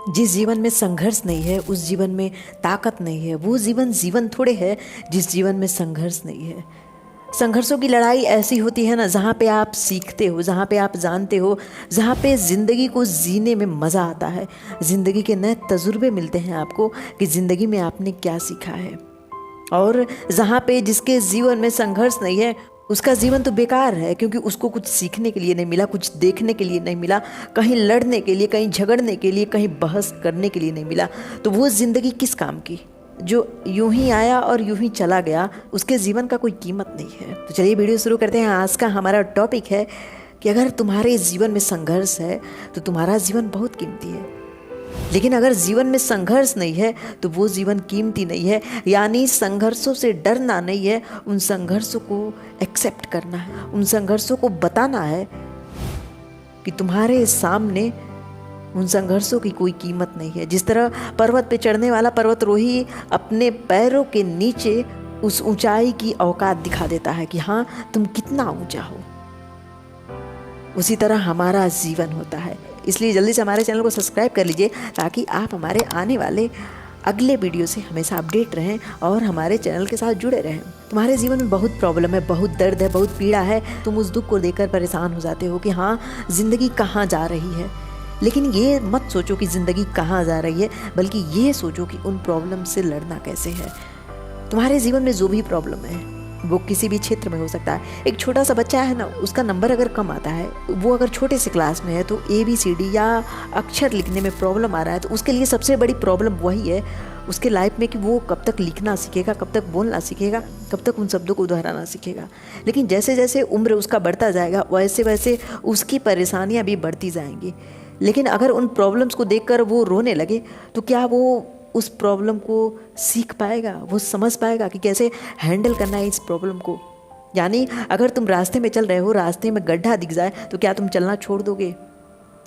जिस जीवन में संघर्ष नहीं है उस जीवन में ताकत नहीं है। वो जीवन थोड़े है जिस जीवन में संघर्ष नहीं है। संघर्षों की लड़ाई ऐसी होती है ना, जहाँ पे आप सीखते हो, जहाँ पे आप जानते हो, जहाँ पे ज़िंदगी को जीने में मज़ा आता है, ज़िंदगी के नए तजुर्बे मिलते हैं आपको कि ज़िंदगी में आपने क्या सीखा है। और जहाँ पे जिसके जीवन में संघर्ष नहीं है उसका जीवन तो बेकार है, क्योंकि उसको कुछ सीखने के लिए नहीं मिला, कुछ देखने के लिए नहीं मिला, कहीं लड़ने के लिए, कहीं झगड़ने के लिए, कहीं बहस करने के लिए नहीं मिला। तो वो ज़िंदगी किस काम की? जो यूं ही आया और यूं ही चला गया, उसके जीवन का कोई कीमत नहीं है। तो चलिए वीडियो शुरू करते हैं। आज का हमारा टॉपिक है कि अगर तुम्हारे जीवन में संघर्ष है तो तुम्हारा जीवन बहुत कीमती है, लेकिन अगर जीवन में संघर्ष नहीं है तो वो जीवन कीमती नहीं है। यानी संघर्षों से डरना नहीं है, उन संघर्षों को एक्सेप्ट करना है, उन संघर्षों को बताना है कि तुम्हारे सामने उन संघर्षों की कोई कीमत नहीं है। जिस तरह पर्वत पे चढ़ने वाला पर्वतरोही अपने पैरों के नीचे उस ऊंचाई की औकात दिखा देता है कि हाँ तुम कितना ऊंचा हो, उसी तरह हमारा जीवन होता है। इसलिए जल्दी से हमारे चैनल को सब्सक्राइब कर लीजिए ताकि आप हमारे आने वाले अगले वीडियो से हमेशा अपडेट रहें और हमारे चैनल के साथ जुड़े रहें। तुम्हारे जीवन में बहुत प्रॉब्लम है, बहुत दर्द है, बहुत पीड़ा है। तुम उस दुख को लेकर परेशान हो जाते हो कि हाँ ज़िंदगी कहाँ जा रही है। लेकिन ये मत सोचो कि ज़िंदगी कहाँ जा रही है, बल्कि ये सोचो कि उन प्रॉब्लम से लड़ना कैसे है। तुम्हारे जीवन में जो भी प्रॉब्लम है वो किसी भी क्षेत्र में हो सकता है। एक छोटा सा बच्चा है ना, उसका नंबर अगर कम आता है, वो अगर छोटे से क्लास में है तो ABCD या अक्षर लिखने में प्रॉब्लम आ रहा है, तो उसके लिए सबसे बड़ी प्रॉब्लम वही है उसके लाइफ में कि वो कब तक लिखना सीखेगा, कब तक बोलना सीखेगा, कब तक उन शब्दों को दोहराना सीखेगा। लेकिन जैसे जैसे उम्र उसका बढ़ता जाएगा वैसे वैसे उसकी परेशानियाँ भी बढ़ती जाएंगी। लेकिन अगर उन प्रॉब्लम्स को देखकर वो रोने लगे तो क्या वो उस प्रॉब्लम को सीख पाएगा, वो समझ पाएगा कि कैसे हैंडल करना है इस प्रॉब्लम को। यानी अगर तुम रास्ते में चल रहे हो, रास्ते में गड्ढा दिख जाए तो क्या तुम चलना छोड़ दोगे?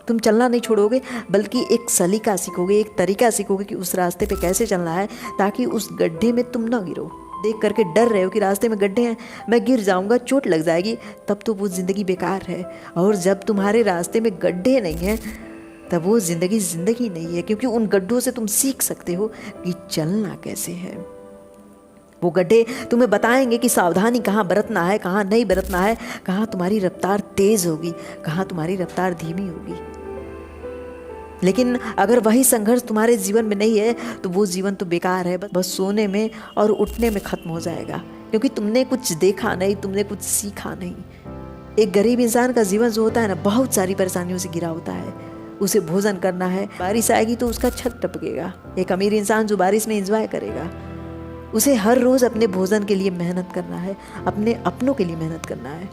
तुम चलना नहीं छोड़ोगे, बल्कि एक सलीका सीखोगे, एक तरीका सीखोगे कि उस रास्ते पे कैसे चलना है ताकि उस गड्ढे में तुम ना गिरो। देख करके डर रहे हो कि रास्ते में गड्ढे हैं, मैं गिर जाऊंगा, चोट लग जाएगी, तब तो वो ज़िंदगी बेकार है। और जब तुम्हारे रास्ते में गड्ढे नहीं हैं तब वो ज़िंदगी नहीं है, क्योंकि उन गड्ढों से तुम सीख सकते हो कि चलना कैसे है। वो गड्ढे तुम्हें बताएंगे कि सावधानी कहाँ बरतना है, कहाँ नहीं बरतना है, कहाँ तुम्हारी रफ्तार तेज़ होगी, कहाँ तुम्हारी रफ्तार धीमी होगी। लेकिन अगर वही संघर्ष तुम्हारे जीवन में नहीं है तो वो जीवन तो बेकार है, बस सोने में और उठने में ख़त्म हो जाएगा, क्योंकि तुमने कुछ देखा नहीं, तुमने कुछ सीखा नहीं। एक गरीब इंसान का जीवन जो होता है ना, बहुत सारी परेशानियों से घिरा होता है। उसे भोजन करना है, बारिश आएगी तो उसका छत टपकेगा। एक अमीर इंसान जो बारिश में एंजॉय करेगा, उसे हर रोज़ अपने भोजन के लिए मेहनत करना है, अपने अपनों के लिए मेहनत करना है।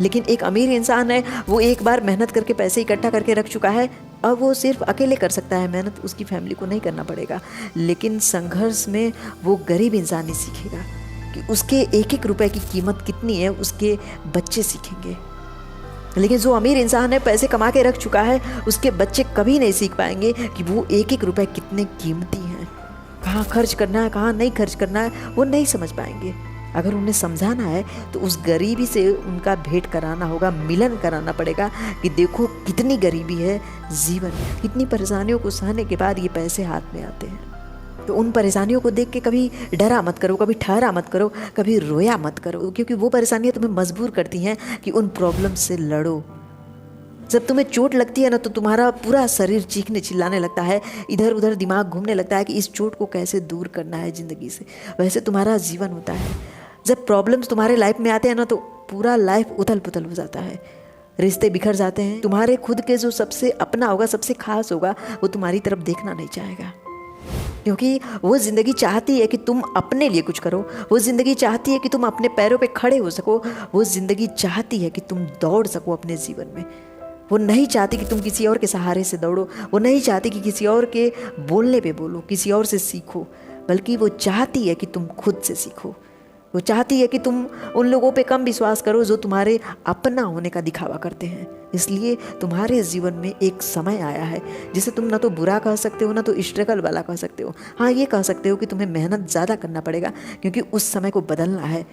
लेकिन एक अमीर इंसान है, वो एक बार मेहनत करके पैसे इकट्ठा करके रख चुका है, अब वो सिर्फ अकेले कर सकता है मेहनत, उसकी फैमिली को नहीं करना पड़ेगा। लेकिन संघर्ष में वो गरीब इंसान ही सीखेगा कि उसके एक एक रुपए की कीमत कितनी है, उसके बच्चे सीखेंगे। लेकिन जो अमीर इंसान है, पैसे कमा के रख चुका है, उसके बच्चे कभी नहीं सीख पाएंगे कि वो एक एक रुपए कितने कीमती हैं, कहाँ खर्च करना है, कहाँ नहीं खर्च करना है, वो नहीं समझ पाएंगे। अगर उन्हें समझाना है तो उस गरीबी से उनका भेंट कराना होगा, मिलन कराना पड़ेगा कि देखो कितनी गरीबी है जीवन, कितनी परेशानियों को सहने के बाद ये पैसे हाथ में आते हैं। तो उन परेशानियों को देख के कभी डरा मत करो, कभी ठहरा मत करो, कभी रोया मत करो, क्योंकि वो परेशानियाँ तुम्हें मजबूर करती हैं कि उन प्रॉब्लम से लड़ो। जब तुम्हें चोट लगती है ना तो तुम्हारा पूरा शरीर चीखने चिल्लाने लगता है, इधर उधर दिमाग घूमने लगता है कि इस चोट को कैसे दूर करना है ज़िंदगी से। वैसे तुम्हारा जीवन होता है, जब प्रॉब्लम्स तुम्हारे लाइफ में आते हैं ना तो पूरा लाइफ उथल पुथल हो जाता है, रिश्ते बिखर जाते हैं। तुम्हारे खुद के जो सबसे अपना होगा, सबसे खास होगा, वो तुम्हारी तरफ देखना नहीं चाहेगा, क्योंकि वो ज़िंदगी चाहती है कि तुम अपने लिए कुछ करो, वो ज़िंदगी चाहती है कि तुम अपने पैरों पे खड़े हो सको, वो ज़िंदगी चाहती है कि तुम दौड़ सको अपने जीवन में। वो नहीं चाहती कि तुम किसी और के सहारे से दौड़ो, वो नहीं चाहती कि किसी और के बोलने पे बोलो, किसी और से सीखो, बल्कि वो चाहती है कि तुम खुद से सीखो। वो चाहती है कि तुम उन लोगों पे कम विश्वास करो जो तुम्हारे अपना होने का दिखावा करते हैं। इसलिए तुम्हारे जीवन में एक समय आया है जिसे तुम ना तो बुरा कह सकते हो, ना तो स्ट्रगल वाला कह सकते हो। हाँ, ये कह सकते हो कि तुम्हें मेहनत ज़्यादा करना पड़ेगा, क्योंकि उस समय को बदलना है।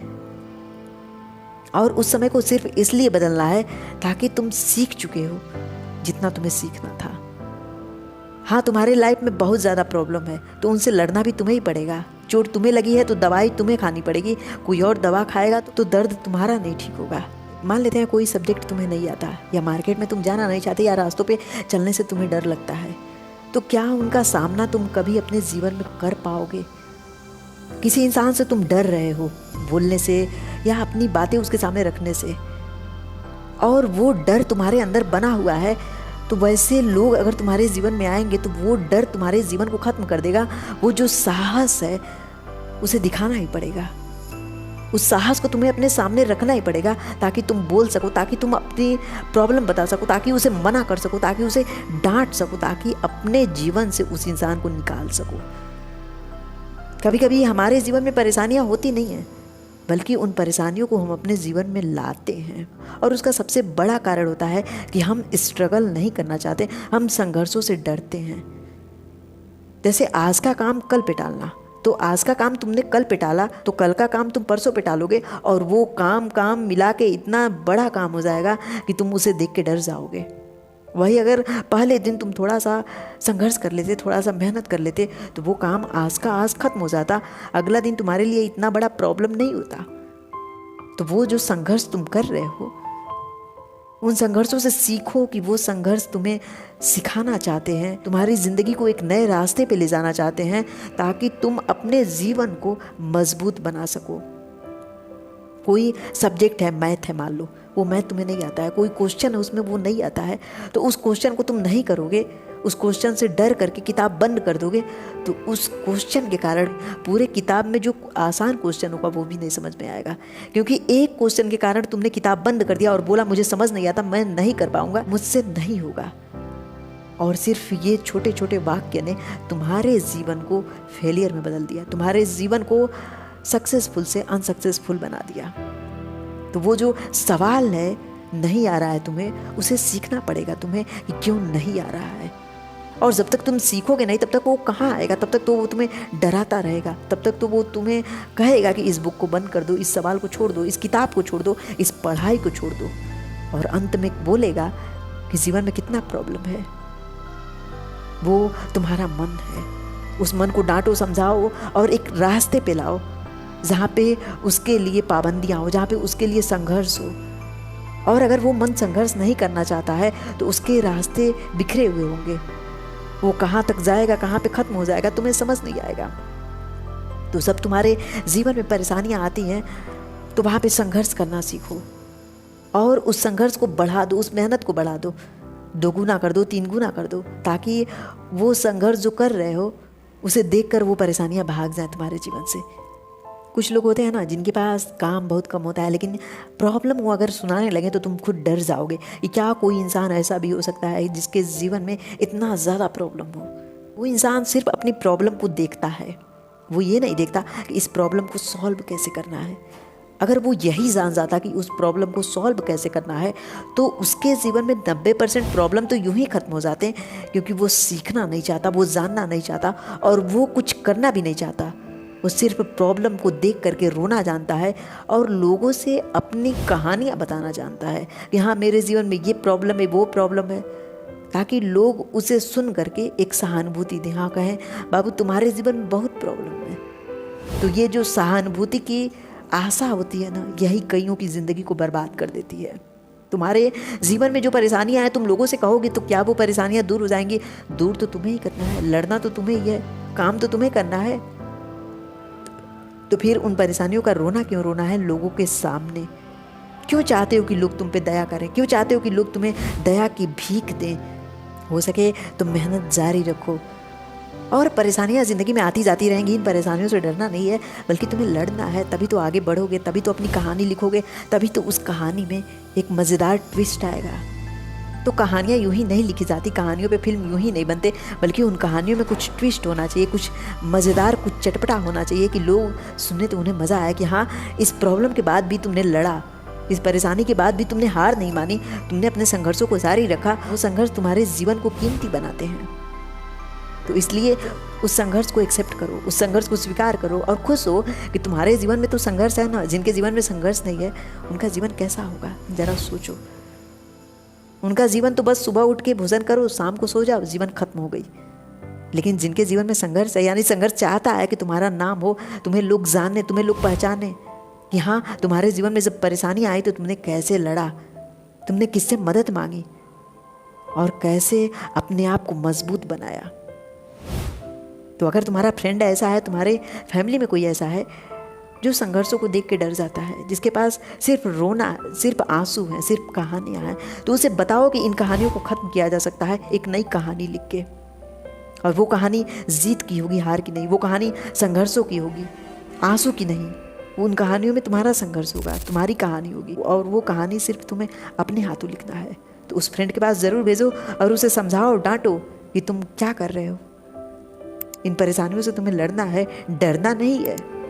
और उस समय को सिर्फ इसलिए बदलना है ताकि तुम सीख चुके हो जितना तुम्हें सीखना था। हाँ, तुम्हारे लाइफ में बहुत ज़्यादा प्रॉब्लम है तो उनसे लड़ना भी तुम्हें ही पड़ेगा। चोट तुम्हें लगी है तो दवाई तुम्हें खानी पड़ेगी। कोई और दवा खाएगा तो दर्द तुम्हारा नहीं ठीक होगा। मान लेते हैं कोई सब्जेक्ट तुम्हें नहीं आता, या मार्केट में तुम जाना नहीं चाहते, या रास्तों पे चलने से तुम्हें डर लगता है, तो क्या उनका सामना तुम कभी अपने जीवन में कर पाओगे? किसी इंसान से तुम डर रहे हो बोलने से या अपनी बातें उसके सामने रखने से, और वो डर तुम्हारे अंदर बना हुआ है, तो वैसे लोग अगर तुम्हारे जीवन में आएंगे तो वो डर तुम्हारे जीवन को खत्म कर देगा। वो जो साहस है उसे दिखाना ही पड़ेगा। उस साहस को तुम्हें अपने सामने रखना ही पड़ेगा ताकि तुम बोल सको, ताकि तुम अपनी प्रॉब्लम बता सको, ताकि उसे मना कर सको, ताकि उसे डांट सको, ताकि अपने जीवन से उस इंसान को निकाल सको। कभी कभी हमारे जीवन में परेशानियां होती नहीं हैं, बल्कि उन परेशानियों को हम अपने जीवन में लाते हैं, और उसका सबसे बड़ा कारण होता है कि हम स्ट्रगल नहीं करना चाहते, हम संघर्षों से डरते हैं। जैसे आज का काम कल पे टालना, तो आज का काम तुमने कल पे टाला तो कल का काम तुम परसों पे टालोगे, और वो काम मिला के इतना बड़ा काम हो जाएगा कि तुम उसे देख के डर जाओगे। वही अगर पहले दिन तुम थोड़ा सा संघर्ष कर लेते, थोड़ा सा मेहनत कर लेते, तो वो काम आज का आज खत्म हो जाता, अगला दिन तुम्हारे लिए इतना बड़ा प्रॉब्लम नहीं होता। तो वो जो संघर्ष तुम कर रहे हो, उन संघर्षों से सीखो कि वो संघर्ष तुम्हें सिखाना चाहते हैं, तुम्हारी ज़िंदगी को एक नए रास्ते पे ले जाना चाहते हैं, ताकि तुम अपने जीवन को मजबूत बना सको। कोई सब्जेक्ट है, मैथ है मान लो, वो मैथ तुम्हें नहीं आता है, कोई क्वेश्चन है उसमें वो नहीं आता है, तो उस क्वेश्चन को तुम नहीं करोगे, उस क्वेश्चन से डर करके किताब बंद कर दोगे, तो उस क्वेश्चन के कारण पूरे किताब में जो आसान क्वेश्चन होगा वो भी नहीं समझ में आएगा। क्योंकि एक क्वेश्चन के कारण तुमने किताब बंद कर दिया और बोला मुझे समझ नहीं आता, मैं नहीं कर पाऊंगा, मुझसे नहीं होगा। और सिर्फ ये छोटे छोटे वाक्य ने तुम्हारे जीवन को फेलियर में बदल दिया, तुम्हारे जीवन को सक्सेसफुल से अनसक्सेसफुल बना दिया। तो वो जो सवाल है, नहीं आ रहा है तुम्हें, उसे सीखना पड़ेगा तुम्हें कि क्यों नहीं आ रहा है। और जब तक तुम सीखोगे नहीं, तब तक वो कहाँ आएगा, तब तक तो वो तुम्हें डराता रहेगा, तब तक तो वो तुम्हें कहेगा कि इस बुक को बंद कर दो, इस सवाल को छोड़ दो, इस किताब को छोड़ दो, इस पढ़ाई को छोड़ दो। और अंत में बोलेगा कि जीवन में कितना प्रॉब्लम है। वो तुम्हारा मन है, उस मन को डांटो, समझाओ और एक रास्ते पे लाओ जहाँ पे उसके लिए पाबंदियाँ हो, जहाँ पे उसके लिए संघर्ष हो। और अगर वो मन संघर्ष नहीं करना चाहता है तो उसके रास्ते बिखरे हुए होंगे, वो कहाँ तक जाएगा, कहाँ पे खत्म हो जाएगा, तुम्हें समझ नहीं आएगा। तो जब तुम्हारे जीवन में परेशानियाँ आती हैं तो वहाँ पे संघर्ष करना सीखो, और उस संघर्ष को बढ़ा दो, उस मेहनत को बढ़ा दो, 2 गुना कर दो, 3 गुना कर दो, ताकि वो संघर्ष जो कर रहे हो उसे देखकर वो परेशानियाँ भाग जाएं तुम्हारे जीवन से। कुछ लोग होते हैं ना जिनके पास काम बहुत कम होता है, लेकिन प्रॉब्लम वो अगर सुनाने लगे तो तुम खुद डर जाओगे कि क्या कोई इंसान ऐसा भी हो सकता है जिसके जीवन में इतना ज़्यादा प्रॉब्लम हो। वो इंसान सिर्फ अपनी प्रॉब्लम को देखता है, वो ये नहीं देखता कि इस प्रॉब्लम को सॉल्व कैसे करना है। अगर वो यही जान जाता कि उस प्रॉब्लम को सॉल्व कैसे करना है, तो उसके जीवन में 90% प्रॉब्लम तो यूं ही खत्म हो जाते हैं, क्योंकि वो सीखना नहीं चाहता, वो जानना नहीं चाहता, और वो कुछ करना भी नहीं चाहता। वो सिर्फ प्रॉब्लम को देख करके रोना जानता है और लोगों से अपनी कहानियाँ बताना जानता है कि हाँ मेरे जीवन में ये प्रॉब्लम है, वो प्रॉब्लम है, ताकि लोग उसे सुन करके एक सहानुभूति दें, हाँ कहें बाबू तुम्हारे जीवन में बहुत प्रॉब्लम है। तो ये जो सहानुभूति की आशा होती है ना, यही कईयों की ज़िंदगी को बर्बाद कर देती है। तुम्हारे जीवन में जो परेशानियां हैं, तुम लोगों से कहोगे तो क्या वो परेशानियां दूर हो जाएंगी? दूर तो तुम्हें ही करना है, लड़ना तो तुम्हें ही है, काम तो तुम्हें करना है। तो फिर उन परेशानियों का रोना क्यों रोना है लोगों के सामने? क्यों चाहते हो कि लोग तुम पे दया करें? क्यों चाहते हो कि लोग तुम्हें दया की भीख दें? हो सके तो मेहनत जारी रखो। और परेशानियां ज़िंदगी में आती जाती रहेंगी, इन परेशानियों से डरना नहीं है, बल्कि तुम्हें लड़ना है। तभी तो आगे बढ़ोगे, तभी तो अपनी कहानी लिखोगे, तभी तो उस कहानी में एक मज़ेदार ट्विस्ट आएगा। तो कहानियाँ यूं ही नहीं लिखी जाती, कहानियों पे फिल्म यूं ही नहीं बनते, बल्कि उन कहानियों में कुछ ट्विस्ट होना चाहिए, कुछ मज़ेदार, कुछ चटपटा होना चाहिए कि लोग सुनने तो उन्हें मज़ा आया कि हाँ इस प्रॉब्लम के बाद भी तुमने लड़ा, इस परेशानी के बाद भी तुमने हार नहीं मानी, तुमने अपने संघर्षों को जारी रखा। वो संघर्ष तुम्हारे जीवन को कीमती बनाते हैं। तो इसलिए उस संघर्ष को एक्सेप्ट करो, उस संघर्ष को स्वीकार करो और खुश हो कि तुम्हारे जीवन में तो संघर्ष है ना। जिनके जीवन में संघर्ष नहीं है उनका जीवन कैसा होगा जरा सोचो। उनका जीवन तो बस सुबह उठ के भोजन करो, शाम को सो जाओ, जीवन खत्म हो गई। लेकिन जिनके जीवन में संघर्ष है, यानी संघर्ष चाहता है कि तुम्हारा नाम हो, तुम्हें लोग जाने, तुम्हें लोग पहचाने कि हाँ, तुम्हारे जीवन में जब परेशानी आई तो तुमने कैसे लड़ा, तुमने किससे मदद मांगी और कैसे अपने आप को मजबूत बनाया। तो अगर तुम्हारा फ्रेंड ऐसा है, तुम्हारे फैमिली में कोई ऐसा है जो संघर्षों को देख के डर जाता है, जिसके पास सिर्फ रोना, सिर्फ आंसू हैं, सिर्फ कहानियाँ हैं, तो उसे बताओ कि इन कहानियों को ख़त्म किया जा सकता है एक नई कहानी लिख के। और वो कहानी जीत की होगी, हार की नहीं। वो कहानी संघर्षों की होगी, आंसू की नहीं। उन कहानियों में तुम्हारा संघर्ष होगा, तुम्हारी कहानी होगी, और वो कहानी सिर्फ तुम्हें अपने हाथों लिखना है। तो उस फ्रेंड के पास ज़रूर भेजो और उसे समझाओ, डांटो कि तुम क्या कर रहे हो। इन परेशानियों से तुम्हें लड़ना है, डरना नहीं है।